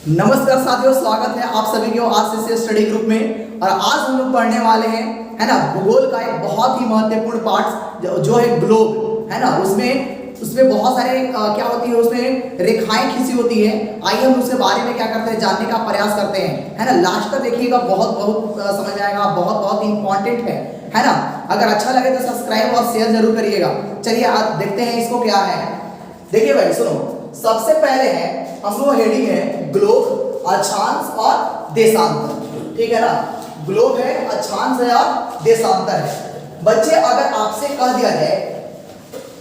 नमस्कार साथियों, स्वागत है आप सभी को आज से स्टडी ग्रुप में। और आज हम लोग पढ़ने वाले हैं, है ना, भूगोल का एक बहुत ही महत्वपूर्ण पार्ट जो है ग्लोब, है ना। उसमें बहुत सारे क्या होती है, उसमें रेखाएं खींची होती है। आइए हम उसके बारे में क्या करते हैं, जानने का प्रयास करते हैं, है ना। लास्ट तक देखिएगा, बहुत समझ में आएगा, बहुत इंपॉर्टेंट है ना। अगर अच्छा लगे तो सब्सक्राइब और शेयर जरूर करिएगा। चलिए आज देखते हैं इसको क्या है। देखिए भाई सुनो, सबसे पहले है हम लोग हेडिंग है ग्लोब, अक्षांश और देशांतर, ठीक है ना। ग्लोब है, अक्षांश है और देशांतर है। बच्चे अगर आपसे कह दिया जाए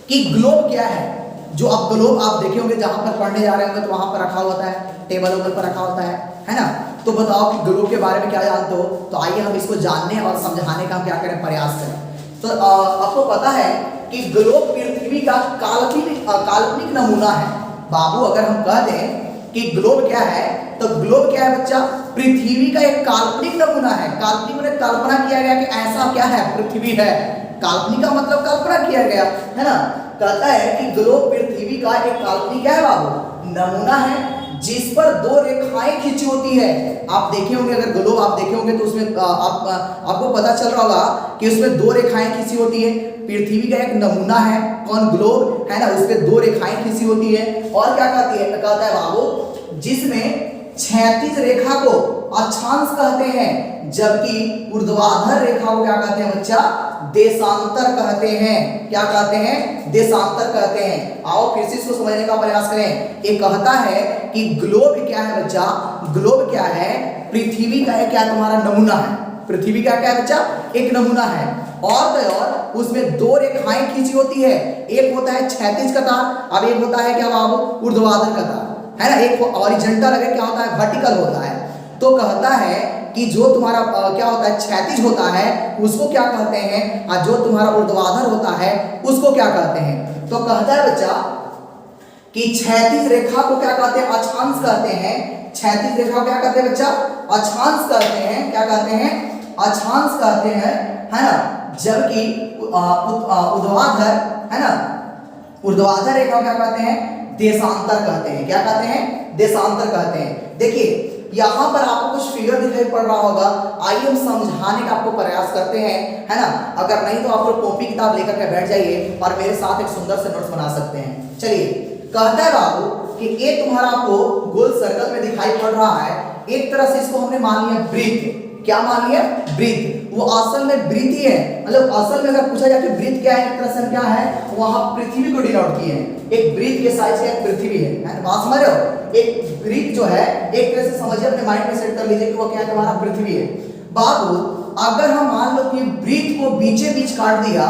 कि ग्लोब क्या है, जो आप ग्लोब आप देखे होंगे जहां पर पढ़ने जा रहे होंगे तो वहां पर रखा होता है, टेबल पर रखा होता है ना। तो बताओ कि ग्लोब के बारे में क्या जानते हो। तो आइए हम इसको जानने और समझाने का क्या करें, प्रयास करें। तो आपको पता है कि ग्लोब पृथ्वी का काल्पनिक नमूना है। बाबू अगर हम कह दें कि ग्लोब क्या है, तो ग्लोब क्या है बच्चा, पृथ्वी का एक काल्पनिक नमूना है। काल्पनिक में कल्पना किया गया कि ऐसा क्या है, पृथ्वी है। काल्पनिक का मतलब कल्पना किया गया, है ना। कहता है कि ग्लोब पृथ्वी का एक काल्पनिक क्या है बाबू, नमूना है, जिस पर दो रेखाएं खींची होती है। आप देखे होंगे, अगर ग्लोब आप देखे होंगे तो उसमें आपको पता चल रहा होगा कि उसमें दो रेखाएं खींची होती है। पृथ्वी का एक नमूना है, कौन, ग्लोब, है ना। उसमें दो रेखाएं खींची होती है। और क्या कहती है, कहता है बाबू, जिसमें क्षैतिज रेखा को अक्षांश कहते हैं, जबकि ऊर्ध्वाधर रेखा को क्या कहते हैं बच्चा, देशांतर कहते हैं। क्या कहते हैं, देशांतर कहते हैं। आओ फिर से इसको समझने का प्रयास करें। ये कहता है कि ग्लोब क्या है बच्चा, ग्लोब क्या है, पृथ्वी का एक क्या तुम्हारा नमूना है। पृथ्वी का क्या है बच्चा, एक नमूना है। और उसमें दो रेखाएं खींची होती है। एक होता है क्षैतिज कतार, अब एक होता है क्या बाबू, ऊर्ध्वाधर कतार, है ना। एक हॉरिजॉन्टल, अगर क्या होता है, वर्टिकल होता है। तो कहता है कि जो तुम्हारा क्या होता है, क्षैतिज होता है उसको क्या कहते हैं, और जो तुम्हारा ऊर्ध्वाधर होता है उसको क्या कहते हैं। तो कहता है बच्चा कि क्षैतिज रेखा को क्या कहते हैं, अक्षांश कहते हैं। क्षैतिज रेखा को क्या कहते हैं बच्चा, अक्षांश कहते हैं। क्या कहते हैं, अक्षांश कहते हैं, है ना। जबकि ऊर्ध्वाधर, है ना, ऊर्ध्वाधर रेखा क्या कहते हैं, देशांतर कहते हैं। क्या कहते हैं, देशांतर कहते हैं। देखिए यहाँ पर आपको कुछ फिगर दिखाई पड़ रहा होगा। आइए हम समझाने का आपको प्रयास करते हैं, है ना। अगर नहीं तो आप लोग कॉपी किताब लेकर के बैठ जाइए और मेरे साथ एक सुंदर से नोट्स बना सकते हैं। चलिए, कहता है बाबू कि ये तुम्हारा आपको गोल सर्कल में दिखाई पड़ रहा है। एक तरह से इसको हमने मान लिया वृत्त। क्या मान लिया, वृत्त। वो असल में वृत्त ही है। मतलब असल में अगर पूछा जाए कि वृत्त क्या है, एक तरह से क्या है, वहां पृथ्वी को डिनोट किए हैं। एक वृत्त के साइज का एक पृथ्वी है। बात समझ रहे हो। एक वृत्त जो है, एक तरह से समझिए, अपने माइंड में सेट कर लीजिए कि वो क्या है, तुम्हारा पृथ्वी है। बाबू अगर हम मान लो कि वृत्त को बीचे बीच काट दिया,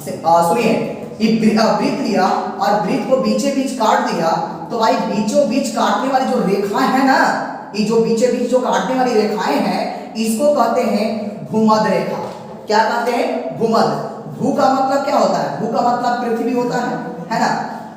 सुनिए, वृत्त लिया और वृत्त को बीचे बीच काट दिया, तो भाई बीचों बीच काटने वाली जो रेखाएं है ना, ये जो बीचे बीच जो काटने वाली रेखाएं हैं, इसको कहते हैं भूमध्य रेखा। क्या कहते हैं, भूमध्य। भू का मतलब क्या होता है, भू का मतलब पृथ्वी होता है ना।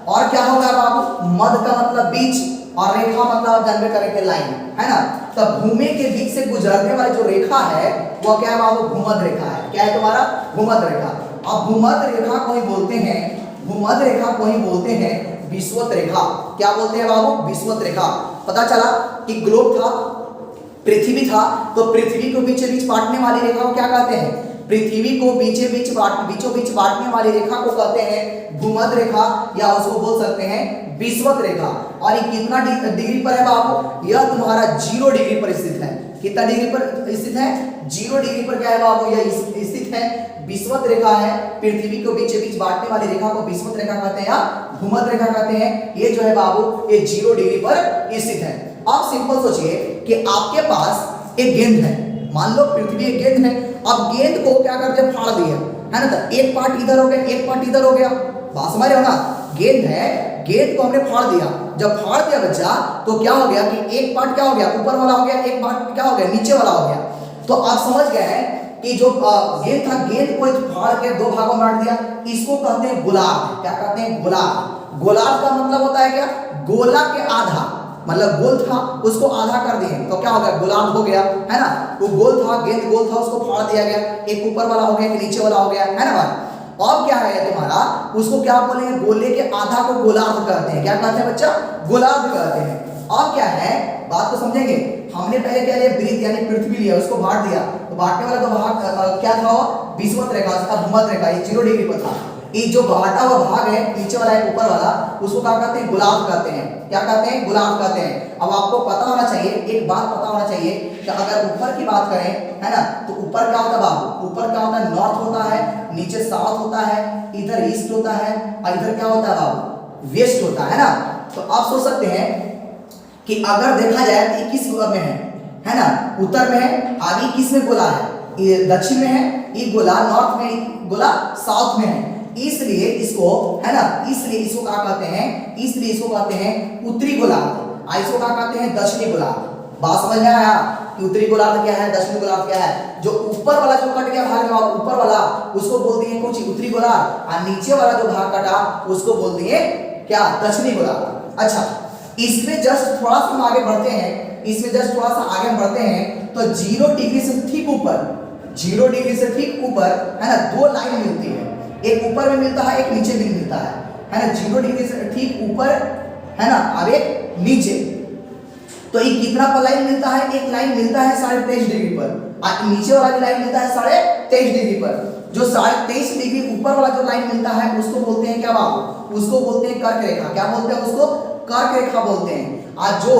और क्या होगा बाबू, मध्य का मतलब बीच, और रेखा मतलब जानवे करेंगे लाइन, है ना। तब भूमि के बीच से गुजरने वाली जो रेखा है वो क्या है बाबू, भूमध्य रेखा है। क्या है तुम्हारा, भूमध्य रेखा। अब भूमध्य रेखा को ही बोलते हैं, भूमध्य रेखा को ही बोलते हैं विषुवत रेखा। क्या बोलते हैं बाबू, विषुवत रेखा। पता चला कि ग्लोब था, पृथ्वी था, तो पृथ्वी को बीचे बीच बांटने वाली रेखा को क्या कहते हैं, पृथ्वी को बीचों बीच बांटने वाली रेखा को कहते हैं भूमध्य रेखा, या उसको बोल सकते हैं विषुवत रेखा। और ये कितना डिग्री पर है बाबू, यह तुम्हारा 0 डिग्री पर स्थित है। कितना डिग्री पर स्थित है, 0 डिग्री पर क्या है बाबू, यह स्थित है। विषुवत रेखा है, पृथ्वी को बीचों बीच बांटने वाली रेखा को विषुवत रेखा कहते हैं या भूमध्य रेखा कहते हैं। ये जो है बाबू, ये 0 डिग्री पर स्थित है। आप सिंपल सोचिए कि आपके पास एक गेंद है, मान लो पृथ्वी एक गेंद है। अब गेंद को क्या करते हैं, फाड़ दिया, है ना। तो एक पार्ट इधर हो गया, एक पार्ट इधर हो गया। बात समझ रहे हो ना। गेंद है, गेंद को हमने फाड़ दिया। जब फाड़ दिया बच्चा, तो क्या हो गया कि एक पार्ट क्या हो गया, ऊपर वाला हो गया, एक पार्ट क्या हो गया, नीचे वाला हो गया। तो आप समझ गए हैं कि जो गेंद था, गेंद को फाड़ के 2 भागों में बांट दिया। इसको कहते हैं गोलार्ध। क्या कहते हैं, गोलार्ध। गोलार्ध का मतलब होता है क्या, गोला के आधा, मतलब गोल था उसको आधा कर दिए तो क्या हो गया, गोलार्ध हो गया, है ना। वो गोल था, गेंद गोल था, उसको फाड़ दिया गया, एक ऊपर वाला हो गया, एक नीचे वाला हो गया, है ना भाई। अब क्या है तुम्हारा, उसको क्या बोलेंगे, गोले के आधा को गोलार्ध कहते हैं। क्या कहते हैं बच्चा, गोलार्ध कहते हैं। अब क्या है, बात को समझेंगे। हमने पहले क्या लिया, वृत्त यानी पृथ्वी लिया, उसको बांट दिया, तो बांटने वाला तो भाग क्या था, विषुवत रेखा का भूमध्य रेखा, ये 0 डिग्री पर था। ये जो बांटा हुआ भाग है, नीचे वाला है ऊपर वाला, उसको क्या कहते हैं, गोलार्ध कहते हैं। क्या कहते हैं, गोलार्ध कहते हैं। अब आपको पता होना चाहिए, एक बात पता होना चाहिए कि अगर ऊपर की बात करें, है ना, तो ऊपर क्या होता है बाबू, ऊपर क्या होता है, नॉर्थ होता है, नीचे साउथ होता है, इधर ईस्ट होता है, और इधर क्या होता है बाबू, वेस्ट होता है ना। तो आप सोच सकते हैं कि अगर देखा जाए तो किस गोला में है ना, उत्तर में है, आगे किस में गोला है, ये दक्षिण में है, ये गोला नॉर्थ में, गोला साउथ में है, इसलिए इसको, है ना, इसलिए इसको क्या कहते हैं, इसलिए इसको कहते हैं उत्तरी गोलार्ध, इसको क्या कहते हैं, दक्षिणी गोलार्ध। बात समझ में आया कि उत्तरी गोलार्ध क्या है, दक्षिणी गोलार्ध क्या है। जो ऊपर वाला जो कट गया भाग में, ऊपर वाला उसको बोलते हैं कुछ उत्तरी गोलार्ध, और नीचे वाला जो भाग कटा उसको बोलते हैं क्या, दक्षिणी गोलार्ध। अच्छा, इसमें जस्ट थोड़ा सा हम आगे बढ़ते हैं, इसमें जस्ट थोड़ा सा आगे बढ़ते हैं, तो 0 डिग्री से ठीक ऊपर, 0 डिग्री से ठीक ऊपर, है ना, 2 लाइन मिलती है, एक ऊपर में मिलता है, एक नीचे भी मिलता है ना। 0 डिग्री से ठीक ऊपर, है ना, और एक नीचे, तो ये कितना पर लाइन मिलता है, एक लाइन मिलता है 23.5 डिग्री पर, और नीचे वाला भी लाइन मिलता है 23.5 डिग्री पर। जो 23.5 डिग्री ऊपर वाला जो लाइन मिलता है उसको बोलते हैं क्या बाबू, उसको बोलते हैं कर्क रेखा। क्या बोलते हैं उसको, कर्क रेखा बोलते हैं। और जो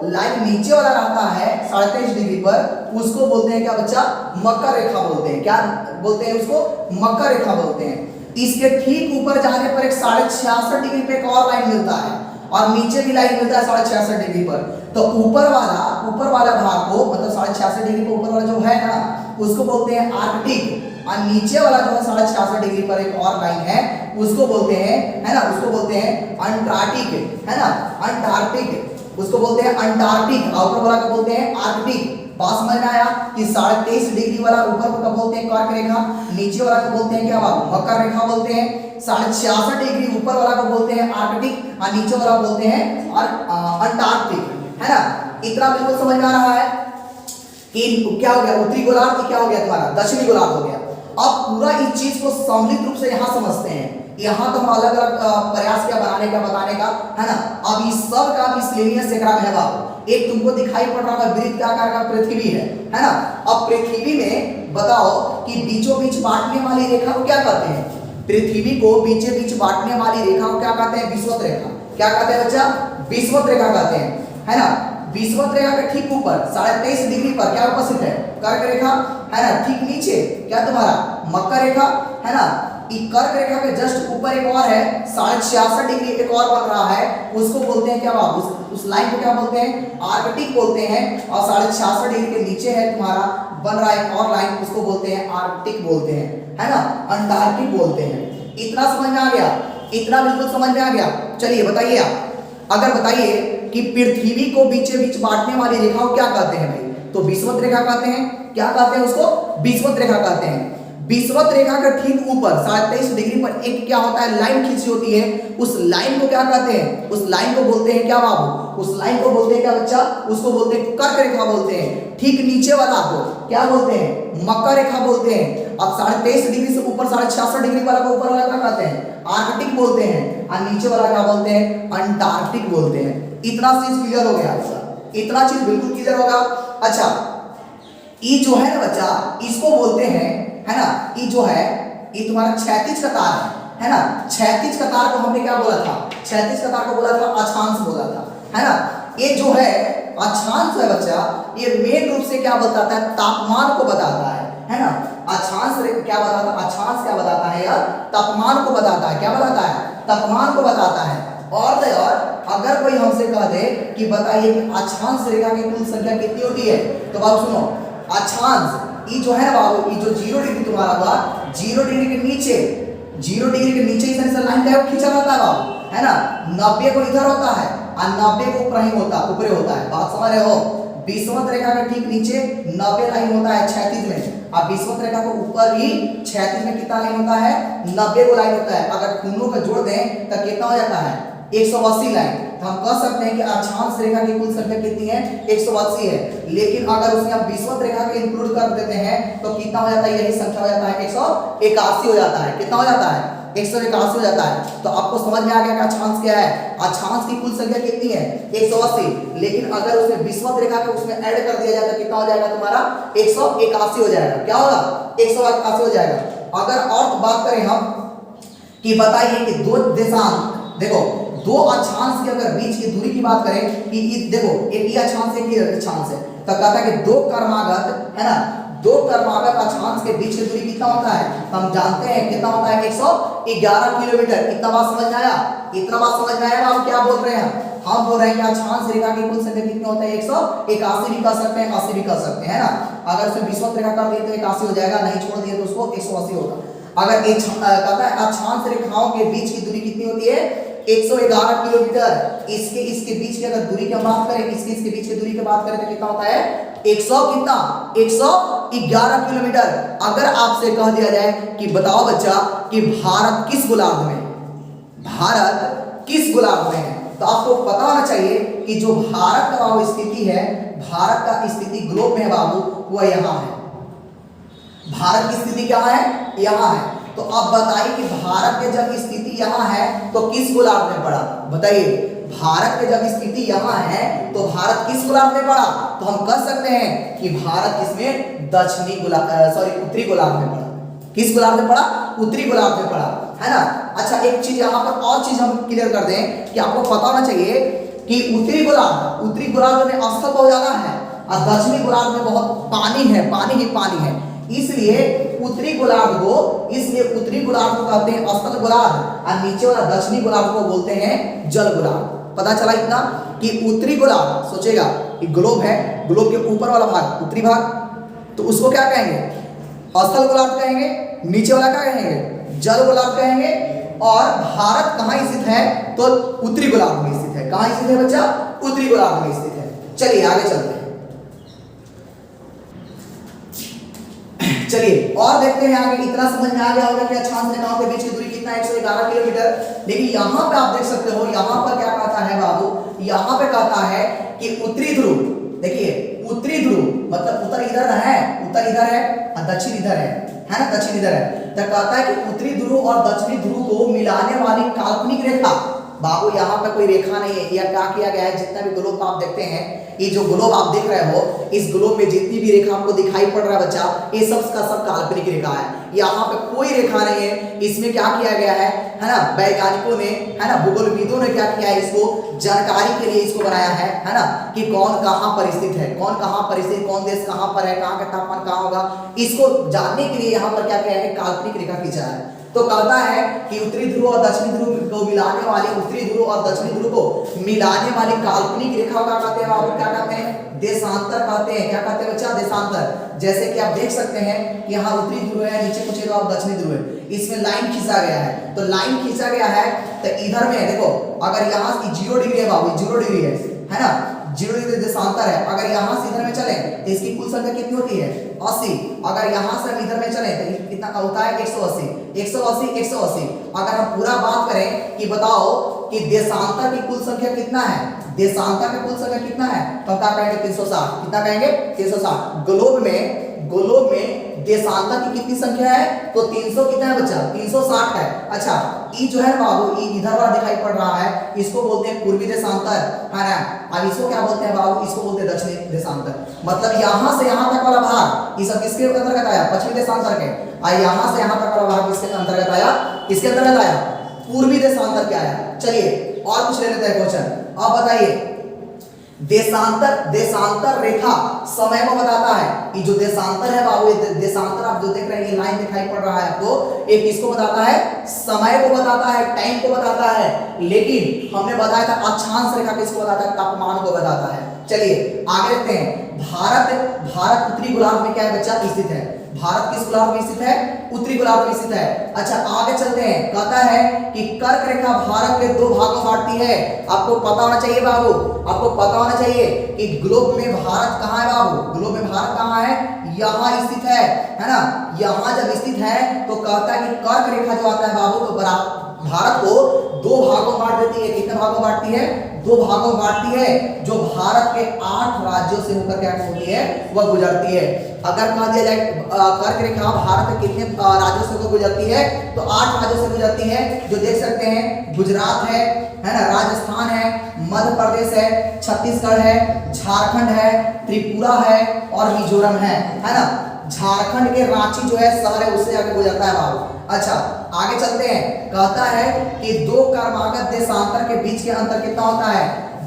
लाइन नीचे वाला रहता है 23.5 डिग्री पर, उसको बोलते हैं क्या बच्चा, मकर रेखा बोलते हैं। क्या बोलते हैं उसको, मकर रेखा बोलते हैं। इसके ठीक ऊपर जाने पर एक 66.5 डिग्री पे एक और लाइन मिलता है, और नीचे भी लाइन मिलता है 66.5 डिग्री पर। तो ऊपर वाला भाग को, मतलब 66.5 डिग्री पर ऊपर वाला जो है ना, उसको बोलते हैं आर्कटिक, और नीचे वाला जो है 66.5 डिग्री पर एक और लाइन है, उसको बोलते हैं, है ना, उसको बोलते हैं अंटार्कटिक, है ना, अंटार्कटिक, उसको बोलते हैं अंटार्कटिक, और ऊपर वाला को बोलते हैं आर्कटिक। बात समझ में आया कि 23.5 डिग्री वाला ऊपर को बोलते हैं कर्क रेखा, नीचे वाला को बोलते हैं क्या बाबू, मकर रेखा बोलते हैं। 66.5 डिग्री ऊपर वाला को बोलते हैं आर्कटिक, और नीचे वाला बोलते हैं अंटार्कटिक, है ना। इतना बिल्कुल समझ में आ रहा है कि क्या हो गया, उत्तरी गोलार्ध, क्या हो गया तुम्हारा, दक्षिणी गोलार्ध हो गया। अब पूरा इस चीज को सम्मिलित रूप से यहाँ समझते हैं। यहाँ तो हम अलग अलग प्रयास क्या बनाने का, बताने का, है ना। अब इस सब का मिसलेनियस एकरा में है बाबू। एक तुमको दिखाई पड़ रहा है वृत्त का आकार का पृथ्वी है ना। अब पृथ्वी में बताओ कि बीचों बीच बांटने वाली रेखा को क्या कहते हैं, पृथ्वी को बीचे बीच बांटने वाली रेखा को क्या कहते हैं, विषुवत रेखा। क्या कहते हैं बच्चा, विषुवत रेखा कहते हैं, है ना। विषुवत रेखा के ठीक ऊपर 23.5 डिग्री पर क्या उपस्थित है, कर्क रेखा, है ना। ठीक नीचे क्या तुम्हारा, मकर रेखा, है ना। कर्क रेखा के जस्ट ऊपर एक और है 66.5 डिग्री, एक और बन रहा है, उसको बोलते हैं क्या बाबू, उस लाइन को क्या बोलते हैं, आर्कटिक बोलते हैं। और 66.5 डिग्री के नीचे है तुम्हारा बन रहा है एक और लाइन, उसको बोलते हैं आर्कटिक बोलते हैं, है ना, अंटार्कटिक बोलते हैं। इतना समझ में आ गया, इतना बिल्कुल समझ में आ गया। चलिए बताइए आप, अगर बताइए कि पृथ्वी को बीचे बीच बांटने वाली रेखा को क्या कहते हैं भाई, तो विषुवत रेखा कहते हैं। क्या कहते हैं उसको, विषुवत रेखा कहते हैं। विषुवत रेखा के ठीक ऊपर 23.5 डिग्री पर एक क्या होता है, लाइन खींची होती है, उस लाइन को क्या कहते हैं, उस लाइन को बोलते हैं क्या बाबू, उस लाइन को बोलते हैं क्या बच्चा, उसको बोलते हैं कर्क रेखा बोलते हैं। ठीक नीचे वाला को क्या बोलते हैं, मकर रेखा बोलते हैं। अब 23.5 डिग्री से ऊपर 66.5 डिग्री वाला को ऊपर वाला क्या कहते हैं, आर्कटिक बोलते हैं, और नीचे वाला क्या बोलते हैं, अंटार्कटिक बोलते हैं। इतना चीज क्लियर हो गया आपका, इतना चीज बिल्कुल क्लियर होगा। अच्छा, ये जो है ना बच्चा, इसको बोलते हैं, है ना, ये जो है ये तुम्हारा क्षैतिज कतार है ना। क्षैतिज कतार को हमने क्या बोला था, क्षैतिज कतार को बोला था अक्षांश बोला था, है ना। ये जो है अक्षांश है बच्चा, ये मेन रूप से क्या बताता है, तापमान को बताता है ना। अक्षांश क्या बताता है, अक्षांश क्या बताता है यार, तापमान को बताता है। क्या बताता है, तापमान को बताता है। और अगर कोई हमसे कह दे कि बताइए कि अक्षांश रेखा की कुल संख्या कितनी होती है, तो बाबू सुनो, अक्षांश ये जो है ना बाबू, ये जो 0 डिग्री तुम्हारा हुआ, 0 डिग्री के नीचे, 0 डिग्री के नीचे इस लाइन का खींचा रहता है बाबू, है ना। 90 को इधर होता है और 90 को ऊपर ही होता है, ऊपर होता है। बात समझ रहे हो, विषुवत रेखा के ठीक नीचे 90 लाइन होता है क्षैतिज में, और विषुवत रेखा के ऊपर भी क्षैतिज में कितना लाइन होता है, 90 को लाइन होता है। अगर दोनों को जोड़ दें तो कितना हो जाता है, 180 लाइन। तो हम कह सकते हैं कि अक्षांश रेखा की कुल संख्या कितनी है, 180 है। लेकिन अगर उसमें आप विषुवत रेखा को इंक्लूड कर देते हैं तो कितना हो जाता है, यही संख्या हो जाता है 181 हो जाता है। कितना हो जाता है, 181 हो जाता है। तो आपको समझ में आ गया कि अक्षांश क्या है। अक्षांश की कुल संख्या कितनी है 180, लेकिन अगर उसमें विषुवत रेखा को उसमें ऐड कर दिया जाए तो कितना हो जाएगा तुम्हारा 181 हो जाएगा। क्या होगा 181 हो जाएगा। अगर और बात करें हम कि बताइए कि दो देशांत, देखो दो अक्षांश के अगर बीच की दूरी की बात करें कि देखो एक ये अक्षांश एक ये अक्षांश है, तो कहता है कि दो कर्मागत है ना, दो कर्मागत अक्षांश के बीच की दूरी कितना होता है हम जानते हैं कितना होता है 111 किलोमीटर। इतना बात समझ में आया, इतना बात समझ में आया। हम क्या बोल रहे हैं, हम बोल रहे हैं कि अक्षांश रेखा की कुल संख्या कितनी होता है 181 भी कह सकते हैं 80 भी कह सकते हैं ना। अगर उसमें विषुवत रेखा कर दिए तो 81 हो जाएगा, नहीं छोड़ दिए तो उसको 180 होगा। अगर एक कहता है अक्षांश रेखाओं के बीच की दूरी कितनी होती है 111 किलोमीटर। इसके बीच की अगर दूरी की बात करें, इसके बीच की दूरी की बात करें तो कितना होता है 111 किलोमीटर। अगर आपसे कह दिया जाए कि बताओ बच्चा कि भारत किस गोलार्ध में, भारत किस गोलार्ध में है, तो आपको पता होना चाहिए कि जो भारत का बाबू स्थिति है, भारत का स्थिति ग्लोब में है बाबू, वह यहाँ है। भारत की स्थिति क्या है यहाँ है। तो अब बताइए कि भारत के जब स्थिति यहाँ है तो किस गोलार्ध में पड़ा, बताइए भारत के जब स्थिति यहाँ है तो भारत किस गोलार्ध में पड़ा। तो हम कह सकते हैं कि भारत इसमें दक्षिणी गोलार्ध उत्तरी गोलार्ध में पड़ा। किस गोलार्ध में पड़ा, उत्तरी गोलार्ध में पड़ा, है ना। अच्छा एक चीज यहाँ पर और चीज हम क्लियर कर दें कि आपको पता होना चाहिए कि उत्तरी गोलार्ध में स्थल बहुत ज्यादा है और दक्षिणी गोलार्ध में बहुत पानी है, पानी ही पानी है। इसलिए उत्तरी गोलार्ध को कहते हैं स्थल गोलार्ध और नीचे वाला दक्षिणी गोलार्ध को बोलते हैं जल गोलार्ध। पता चला इतना कि उत्तरी गोलार्ध, सोचेगा कि ग्लोब है, ग्लोब के ऊपर वाला भाग उत्तरी भाग, तो उसको क्या कहेंगे स्थल गोलार्ध कहेंगे, नीचे वाला क्या कहेंगे जल गोलार्ध कहेंगे। और भारत कहाँ स्थित है तो उत्तरी गोलार्ध में स्थित है। कहाँ स्थित है बच्चा, उत्तरी गोलार्ध में स्थित है। चलिए आगे चलते हैं, चलिए और देखते हैं आगे। इतना समझ में आ गया होगा कि अक्षांश रेखाओं के बीच की दूरी कितना 111 किलोमीटर। लेकिन यहाँ पे आप देख सकते हो, यहाँ पर क्या कहता है बाबू, यहाँ पे कहता है कि उत्तरी ध्रुव, देखिए उत्तरी ध्रुव मतलब उत्तर इधर है, उत्तर इधर है और दक्षिण इधर है ना, दक्षिण इधर है। तो कहता है कि उत्तरी ध्रुव और दक्षिणी ध्रुव को मिलाने वाली काल्पनिक रेखा, बाबू यहाँ पे कोई रेखा नहीं है। यह क्या किया गया है, जितना भी ग्लोब आप देखते हैं, ये जो ग्लोब आप देख रहे हो, इस ग्लोब में जितनी भी रेखा आपको दिखाई पड़ रहा है बच्चा, ये सब का सब काल्पनिक रेखा है। यहाँ पे कोई रेखा नहीं है। इसमें क्या किया गया है ना, वैज्ञानिकों ने, है ना, भूगोलविदों ने क्या किया है, इसको जानकारी के लिए इसको बनाया है ना, कि कौन कहाँ पर स्थित है, कौन कहाँ पर स्थित, कौन देश कहाँ पर है, कहाँ का तापमान कहाँ होगा, इसको जानने के लिए यहाँ पर क्या किया है, काल्पनिक रेखा खींचा है। तो कहता है कि उत्तरी ध्रुव और दक्षिणी ध्रुव को मिलाने वाली, उत्तरी ध्रुव और दक्षिणी ध्रुव को मिलाने वाली काल्पनिक रेखा का कहते हैं, आप क्या कहते हैं, देशांतर कहते हैं। क्या कहते हैं बच्चा, देशांतर। जैसे कि आप देख सकते हैं कि यहाँ उत्तरी ध्रुव है, नीचे पूछे तो आप दक्षिणी ध्रुव है, इसमें लाइन खींचा गया है। तो लाइन खींचा गया है तो इधर में देखो, अगर यहाँ 0 डिग्री है बाबू, 0 डिग्री है ना, 0 डिग्री देशांतर है। अगर यहाँ से इधर में चले तो इसकी कुल संख्या कितनी होती है 80। अगर यहाँ से हम इधर में चले तो कितना होता है 180, 180, 180। अगर हम पूरा बात करें कि बताओ कि देशांतर की कुल संख्या कितना है, देशांतर की कुल संख्या कितना है, तो क्या कहेंगे 360। कितना कहेंगे 360। ग्लोब में देशांतर की कितनी संख्या है तो 300 कितना है बच्चा, 360 है। अच्छा ये जो है बाबू, ये इधर वाला दिखाई पड़ रहा है, इसको बोलते हैं पूर्वी देशांतर, है ना। अब इसको क्या बोलते हैं बाबू, इसको बोलते हैं दक्षिणी देशांतर। मतलब यहाँ से यहाँ तक वाला भाग ये सब किसके अंतर्गत आया, पश्चिमी देशांतर के। और यहाँ से यहाँ तक वाला भाग किसके अंतर्गत आया, किसके अंतर्गत आया, पूर्वी देशांतर के आया। चलिए और कुछ ले लेते हैं क्वेश्चन। अब बताइए देशांतर रेखा समय को बताता है। ये जो देशांतर है बाबू, ये देशांतर आप जो देख रहे हैं, ये लाइन दिखाई पड़ रहा है आपको, एक किसको बताता है, समय को बताता है, टाइम को बताता है। लेकिन हमने बताया था अक्षांश रेखा किसको बताता है, तापमान को बताता है। चलिए आगे देखते हैं। भारत उत्तरी गोलार्ध में क्या है बच्चा स्थित है, भारत किस गोलार्ध में स्थित है, उत्तरी गोलार्ध में स्थित है। अच्छा आगे चलते हैं। कहता है कि कर्क रेखा भारत के 2 भागों बांटती है। आपको पता होना चाहिए बाबू, आपको पता होना चाहिए कि ग्लोब में भारत कहाँ है बाबू, ग्लोब में भारत कहाँ है, यहाँ स्थित है ना। यहाँ जब स्थित है तो कहता है कि कर्क रेखा जो आता है बाबू, तो भारत को 2 भागों बांट देती है। कितने भागों बांटती है, दो भागों में बांटती है, जो भारत के 8 राज्यों से होकर क्या होती है, वह गुजरती है। अगर कह दिया जाए कर्क रेखा भारत के कितने राज्यों से गुजरती है, तो 8 राज्यों से गुजरती है, जो देख सकते हैं गुजरात है ना, राजस्थान है, मध्य प्रदेश है, छत्तीसगढ़ है, झारखंड है, त्रिपुरा है और मिजोरम है ना। झारखंड के रांची जो है शहर है, उससे आगे गुजरता है बाबू। अच्छा आगे चलते हैं, कहता है कि दो क्रमागत देशांतर के बीच के अंतर कितना होता है,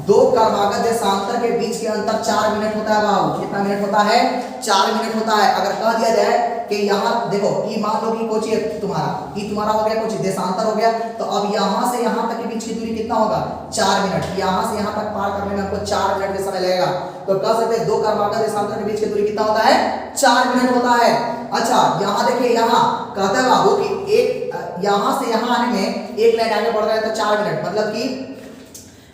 दो क्रमागत देशांतर के बीच के अंतर 4 मिनट होता है बाबू। कितना मिनट होता है, 4 मिनट होता है। अगर कह दिया जाए कि यहाँ देखो ये मान लो कि कोची तुम्हारा ये तुम्हारा हो गया, कोची देशांतर हो गया, तो अब यहाँ से यहाँ तक के बीच की दूरी कितना होगा, 4 मिनट। यहाँ से यहाँ तक पार करने में हमको 4 मिनट का समय लगेगा, तो कह सकते हैं दो क्रमागत देशांतर के बीच की दूरी कितना होता है, 4 मिनट होता है। अच्छा यहाँ देखिए, यहाँ कहता है बाबू कि एक यहाँ से यहाँ आने में एक लाइन आगे बढ़ रहा है तो 4 मिनट, मतलब कि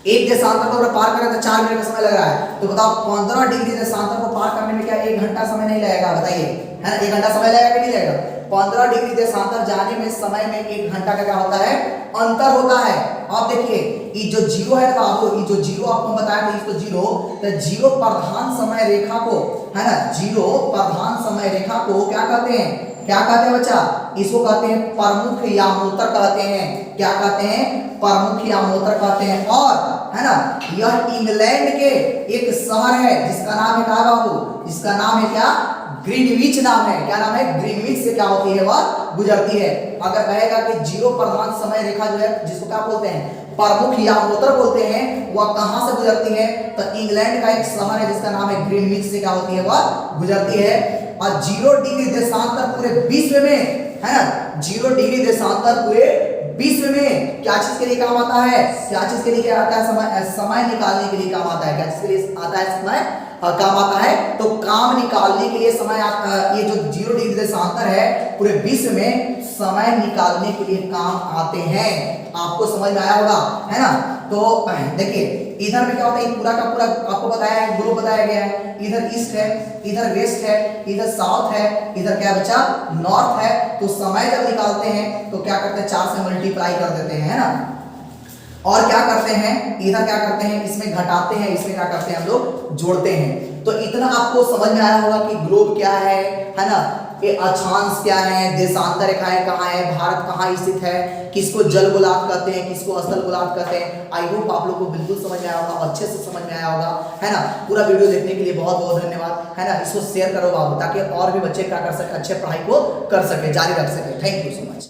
एक देशांतर को पार करें तो 4 मिनट का समय लग रहा है। तो बताओ 15 डिग्री देशांतर को पार करने में क्या 1 घंटा समय नहीं लगेगा, बताइए, है ना। 1 घंटा समय लगेगा कि नहीं लगेगा। 15 डिग्री देशांतर जाने में समय में 1 घंटा का क्या होता है, अंतर होता है। अब देखिए ये जो जीरो है ना बाबू, ये जो जीरो आपको बताया था, इसको जीरो, तो जीरो प्रधान समय रेखा को, है ना, जीरो प्रधान समय रेखा को क्या कहते हैं, क्या कहते हैं बच्चा, इसको कहते हैं प्रमुख यामोत्तर कहते हैं। क्या कहते हैं, प्रमुख यामोत्तर कहते हैं। और है ना, यह इंग्लैंड के एक शहर है जिसका नाम है क्या बाबू, जिसका नाम है क्या, ग्रीनविच नाम है। क्या नाम है, ग्रीनविच से क्या होती है, वह गुजरती है। अगर कहेगा कि जीरो प्रधान समय रेखा जो है, जिसको क्या बोलते हैं, प्रमुख यामोत्तर बोलते हैं, वह कहां से गुजरती है, तो इंग्लैंड का एक शहर है जिसका नाम है ग्रीनविच से क्या होती है, वह गुजरती है। और 0 डिग्री देशांतर पूरे विश्व में, है ना, 0 डिग्री देशांतर पूरे विश्व में क्या चीज के लिए काम आता है, क्या चीज के लिए आता है, समय निकालने के लिए काम आता है। क्या चीज के लिए आता है, समय काम आता है, तो काम निकालने के लिए समय ये जो 0 डिग्री देशांतर है पूरे विश्व में समय निकालने के लिए काम आते हैं। आपको समझ में आया होगा, है ना। तो देखिए इधर में क्या होता है, पूरा का पूरा आपको बताया है, ग्लोब बताया गया है। इधर ईस्ट है, इधर वेस्ट है, इधर साउथ है, इधर क्या बचा, नॉर्थ है। तो समय जब निकालते हैं तो क्या करते हैं, 4 से मल्टीप्लाई कर देते हैं, है ना। और क्या करते हैं, इधर क्या करते हैं, इसमें घटाते हैं, इसमें क्या करते हैं, हम लोग जोड़ते हैं। तो इतना आपको समझ में आया होगा कि ग्लोब क्या है ना, ये अक्षांश क्या है, देशांतर रेखाएं कहाँ है, भारत कहाँ स्थित है, किसको जल गोलार्ध कहते हैं, किसको स्थल गोलार्ध कहते हैं। आई होप आप लोग को बिल्कुल समझ में आया होगा, अच्छे से समझ में आया होगा, है ना। पूरा वीडियो देखने के लिए बहुत बहुत धन्यवाद, है ना। इसको शेयर करो बाबू, ताकि और भी बच्चे क्या कर सके, अच्छे पढ़ाई को कर सके, जारी रख सके। Thank you so much.